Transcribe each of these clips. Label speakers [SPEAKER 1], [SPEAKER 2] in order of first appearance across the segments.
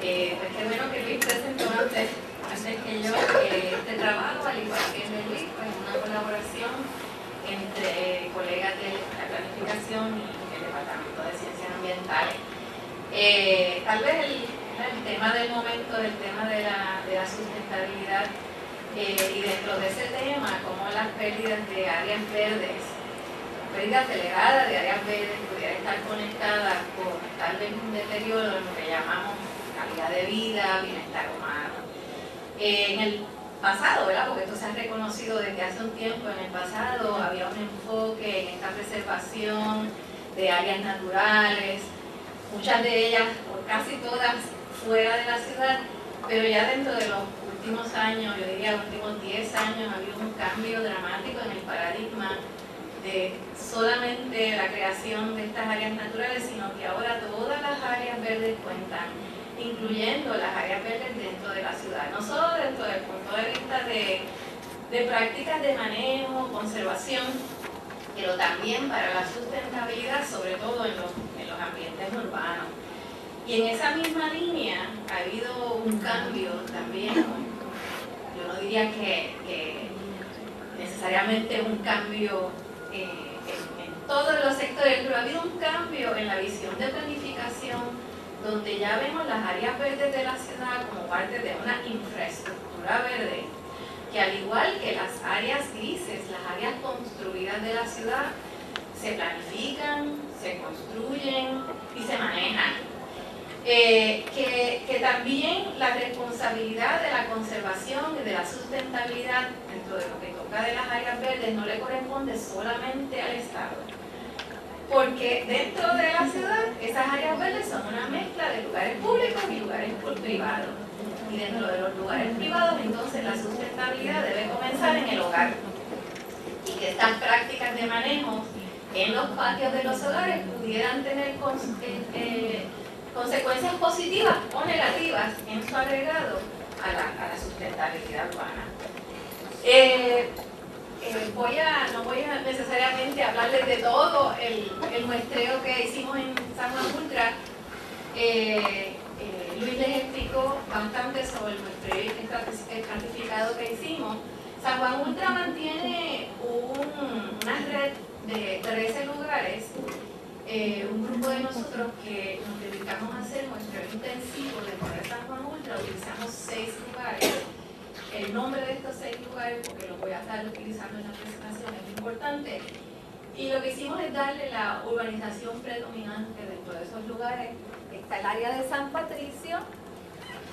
[SPEAKER 1] Pues qué bueno que Luis presentó antes que yo este trabajo, al igual que el de Luis, pues una colaboración entre colegas de la planificación y el Departamento de Ciencias Ambientales. Tal vez el tema del momento, el tema de la sustentabilidad, y dentro de ese tema, cómo las pérdidas de áreas verdes, pérdidas delegadas de áreas verdes pudieran estar conectadas con tal vez un deterioro en lo que llamamos calidad de vida, bienestar humano. En el pasado, ¿verdad? Porque esto se ha reconocido desde hace un tiempo, en el pasado había un enfoque en esta preservación de áreas naturales, muchas de ellas, o casi todas, fuera de la ciudad, pero ya dentro de los últimos años, yo diría los últimos 10 años, ha habido un cambio dramático en el paradigma de solamente la creación de estas áreas naturales, sino que ahora todas las áreas verdes cuentan, incluyendo las áreas verdes dentro de la ciudad, no solo dentro del punto de vista de prácticas de manejo, conservación, pero también para la sustentabilidad, sobre todo en los ambientes urbanos. Y en esa misma línea ha habido un cambio también, yo no diría que necesariamente un cambio en todos los sectores, pero ha habido un cambio en la visión de planificación, donde ya vemos las áreas verdes de la ciudad como parte de una infraestructura verde, que al igual que las áreas grises, las áreas construidas de la ciudad, se planifican, se construyen y se manejan. Que también la responsabilidad de la conservación y de la sustentabilidad dentro de lo que toca de las áreas verdes no le corresponde solamente al Estado, porque dentro de la ciudad esas áreas verdes son una mezcla de lugares públicos y lugares privados, y dentro de los lugares privados entonces la sustentabilidad debe comenzar en el hogar, y que estas prácticas de manejo en los patios de los hogares pudieran tener consecuencias positivas o negativas en su agregado a la sustentabilidad urbana. No voy a necesariamente hablarles de todo el muestreo que hicimos en San Juan Ultra. Luis les explicó bastante sobre el muestreo estratificado que hicimos. San Juan Ultra mantiene una red de 13 lugares. Un grupo de nosotros que nos dedicamos a hacer muestreo intensivo dentro de San Juan Ultra, utilizamos 6 lugares. El nombre de estos 6 lugares, porque lo voy a estar utilizando en la presentación, es importante. Y lo que hicimos es darle la urbanización predominante dentro de esos lugares. Está el área de San Patricio,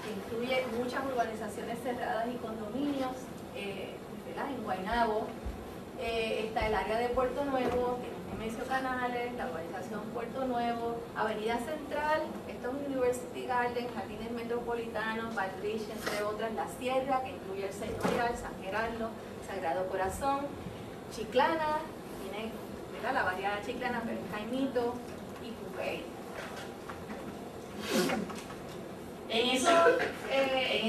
[SPEAKER 1] que incluye muchas urbanizaciones cerradas y condominios, en Guaynabo. Está el área de Puerto Nuevo, que Nemesio Canales, la urbanización Puerto Nuevo, Avenida Central, esto es University Garden, Jardines Metropolitanos, Valrich, entre otras, La Sierra, que incluye el Señorial, San Gerardo, Sagrado Corazón, Chiclana, tiene la variedad Chiclana, pero Jaimito y Cupey. En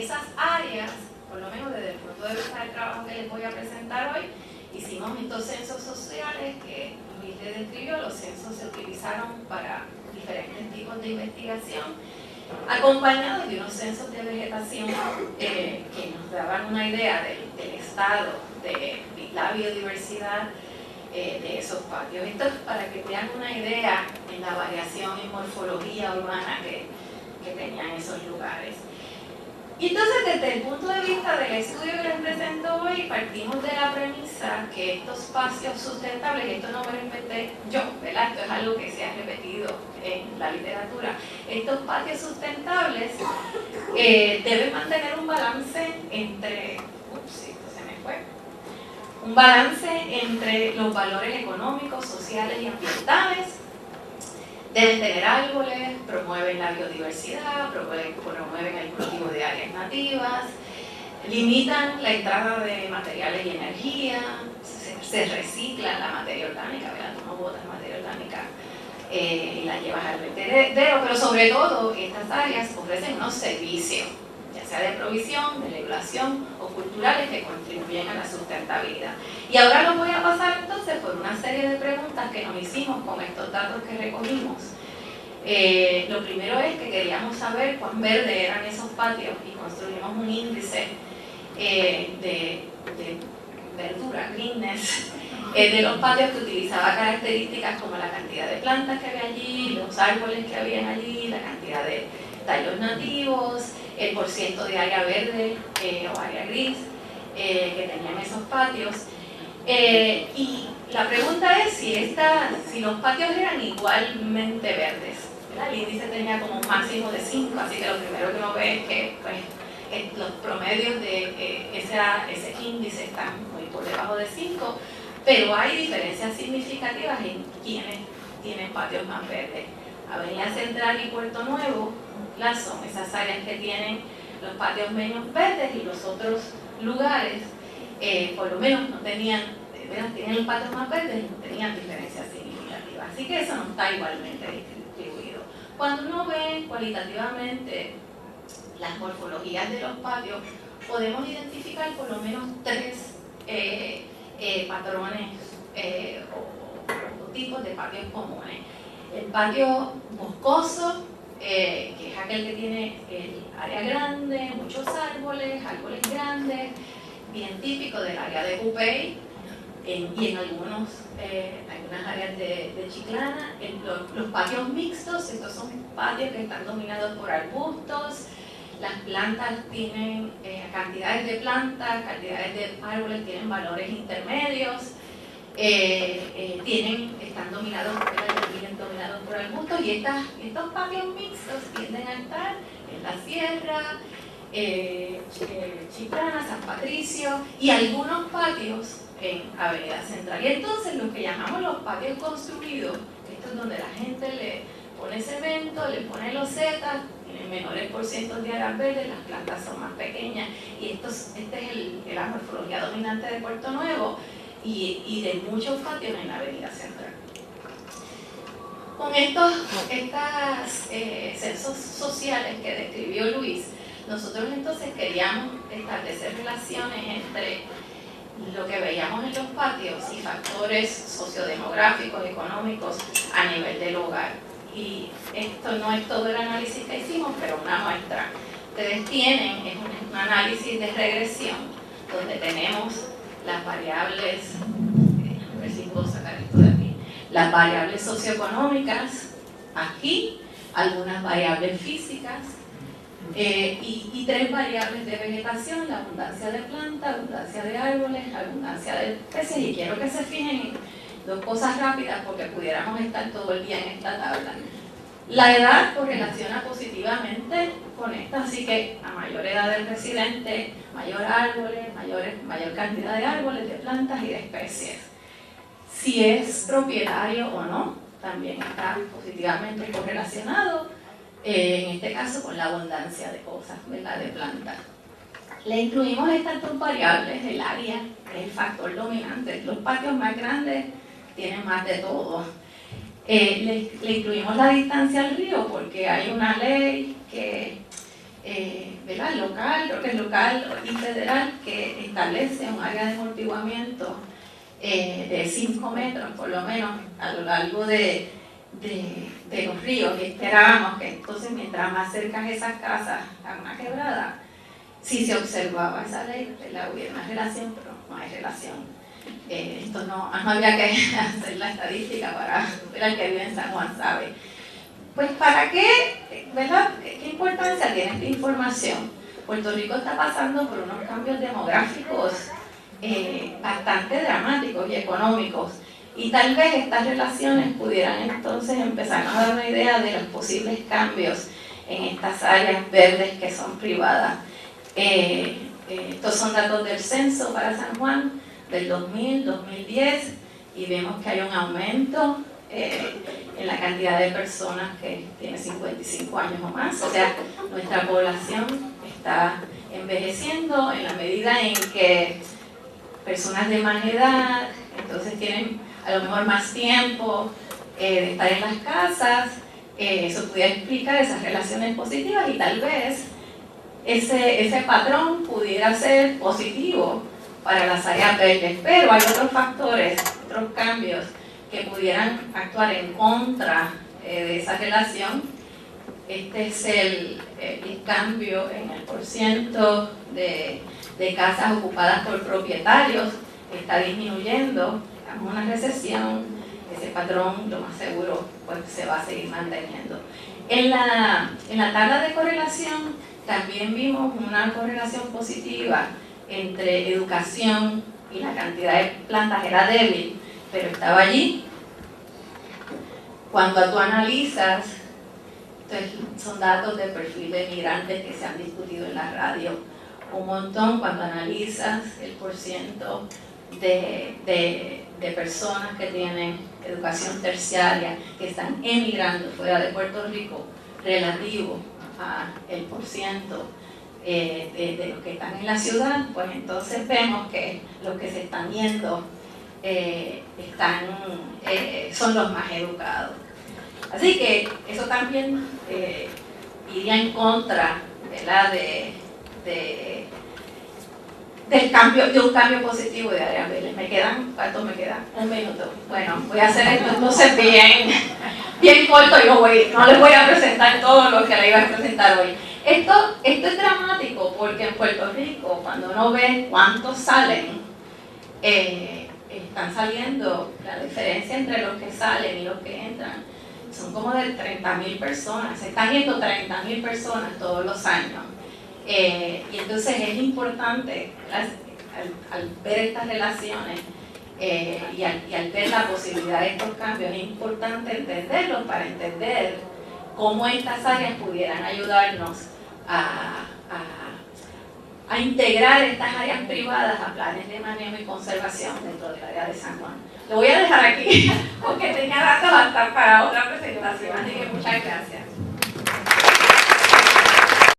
[SPEAKER 1] esas áreas, por lo menos desde el punto de vista del trabajo que les voy a presentar hoy, hicimos estos censos sociales que Luis le describió. Los censos se utilizaron para diferentes tipos de investigación, acompañados de unos censos de vegetación que nos daban una idea del estado de la biodiversidad de esos patios. Esto es para que tengan una idea de la variación en morfología urbana que tenían esos lugares. Y entonces, desde el punto de vista del estudio que les presento hoy, partimos de la premisa que estos espacios sustentables, esto no me lo inventé yo, ¿verdad? Esto es algo que se ha repetido en la literatura. Estos patios sustentables deben mantener un balance entre, un balance entre los valores económicos, sociales y ambientales. Deben tener árboles, promueven la biodiversidad, promueven el cultivo de áreas nativas, limitan la entrada de materiales y energía, se recicla la materia orgánica, ¿verdad? Tú no botas materia orgánica y la llevas al vertedero, pero sobre todo estas áreas ofrecen unos servicios, ya sea de provisión, de regulación o culturales que contribuyen a la sustentabilidad. Y ahora los voy a pasar entonces por una serie de preguntas que nos hicimos con estos datos que recogimos Lo primero es que queríamos saber cuán verdes eran esos patios y construimos un índice de verdura, greenness, de los patios que utilizaba características como la cantidad de plantas que había allí, los árboles que habían allí, la cantidad de tallos nativos, el porciento de área verde o área gris que tenían esos patios. Y la pregunta es si los patios eran igualmente verdes. El índice tenía como un máximo de 5, así que lo primero que uno ve es que pues, los promedios de ese índice están muy por debajo de 5, pero hay diferencias significativas en quienes tienen patios más verdes. Avenida Central y Puerto Nuevo son esas áreas que tienen los patios menos verdes, y los otros lugares por lo menos no tenían los patios más verdes y no tenían diferencias significativas. Así que eso no está igualmente distribuido. Cuando uno ve cualitativamente las morfologías de los patios, podemos identificar por lo menos 3 patrones o tipos de patios comunes. El patio boscoso, que es aquel que tiene el área grande, muchos árboles grandes, bien típico del área de Cupey, y en algunas áreas de Chiclana. Los patios mixtos, estos son patios que están dominados por arbustos. Las plantas tienen cantidades de plantas, cantidades de árboles tienen valores intermedios, están dominados por arbustos, y estos patios mixtos tienden a estar en la sierra, Chiclana, San Patricio, y algunos patios en Avenida Central. Y entonces lo que llamamos los patios construidos, esto es donde la gente le pone cemento, le pone losetas, tienen menores porcientos de áreas verdes, las plantas son más pequeñas, y esta es la morfología dominante de Puerto Nuevo y de muchos patios en la Avenida Central. Con estos censos sociales que describió Luis, nosotros entonces queríamos establecer relaciones entre lo que veíamos en los patios y factores sociodemográficos, económicos a nivel del hogar. Y esto no es todo el análisis que hicimos, pero una muestra. Ustedes tienen es un análisis de regresión donde tenemos las variables, a ver si puedo sacar esto de aquí, las variables socioeconómicas aquí, algunas variables físicas, y 3 variables de vegetación: la abundancia de plantas, abundancia de árboles, abundancia de especies. Y quiero que se fijen en 2 cosas rápidas porque pudiéramos estar todo el día en esta tabla. La edad correlaciona positivamente con esto, así que a mayor edad del residente, mayor árboles, mayor cantidad de árboles, de plantas y de especies. Si es propietario o no, también está positivamente correlacionado, en este caso con la abundancia de cosas, ¿verdad?, de plantas. Le incluimos estas 2 variables, el área, que es el factor dominante. Los patios más grandes tienen más de todo. Le incluimos la distancia al río porque hay una ley que, ¿verdad?, local, creo que es local y federal, que establece un área de amortiguamiento de 5 metros por lo menos a lo largo de los ríos, y esperábamos que entonces mientras más cerca esas casas a una quebrada, si se observaba esa ley, hubiera una relación, pero no hay relación. Esto no había que hacer la estadística para ver al que vive en San Juan sabe. Pues ¿para qué? ¿Verdad? ¿Qué importancia tiene esta información? Puerto Rico está pasando por unos cambios demográficos bastante dramáticos y económicos, y tal vez estas relaciones pudieran entonces empezarnos a dar una idea de los posibles cambios en estas áreas verdes que son privadas. Estos son datos del censo para San Juan del 2000-2010, y vemos que hay un aumento en la cantidad de personas que tienen 55 años o más. O sea, nuestra población está envejeciendo en la medida en que personas de más edad entonces tienen a lo mejor más tiempo de estar en las casas. Eso pudiera explicar esas relaciones positivas, y tal vez ese patrón pudiera ser positivo para las áreas verdes, pero hay otros factores, otros cambios que pudieran actuar en contra de esa relación. Este es el cambio en el porciento de casas ocupadas por propietarios. Está disminuyendo, estamos en una recesión, ese patrón lo más seguro pues, se va a seguir manteniendo. En la tabla de correlación también vimos una correlación positiva entre educación y la cantidad de plantas, era débil, pero estaba allí. Cuando tú analizas, entonces son datos de perfil de migrantes que se han discutido en la radio un montón, cuando analizas el porciento de personas que tienen educación terciaria, que están emigrando fuera de Puerto Rico, relativo al porciento de los que están en la ciudad, pues entonces vemos que los que se están yendo son los más educados. Así que eso también iría en contra, ¿verdad? de un cambio positivo de áreas verdes. ¿Cuánto me quedan? Un minuto. Bueno, voy a hacer esto entonces bien corto y no les voy a presentar todo lo que les iba a presentar hoy. Esto es dramático porque en Puerto Rico, cuando uno ve cuántos salen, están saliendo, la diferencia entre los que salen y los que entran, son como de 30.000 personas, se están yendo 30.000 personas todos los años. Y entonces es importante, al ver estas relaciones y al ver la posibilidad de estos cambios, es importante entenderlos para entender cómo estas áreas pudieran ayudarnos a integrar estas áreas privadas a planes de manejo y conservación dentro del área de San Juan. Lo voy a dejar aquí porque tenía datos hasta para otra presentación, así que muchas gracias.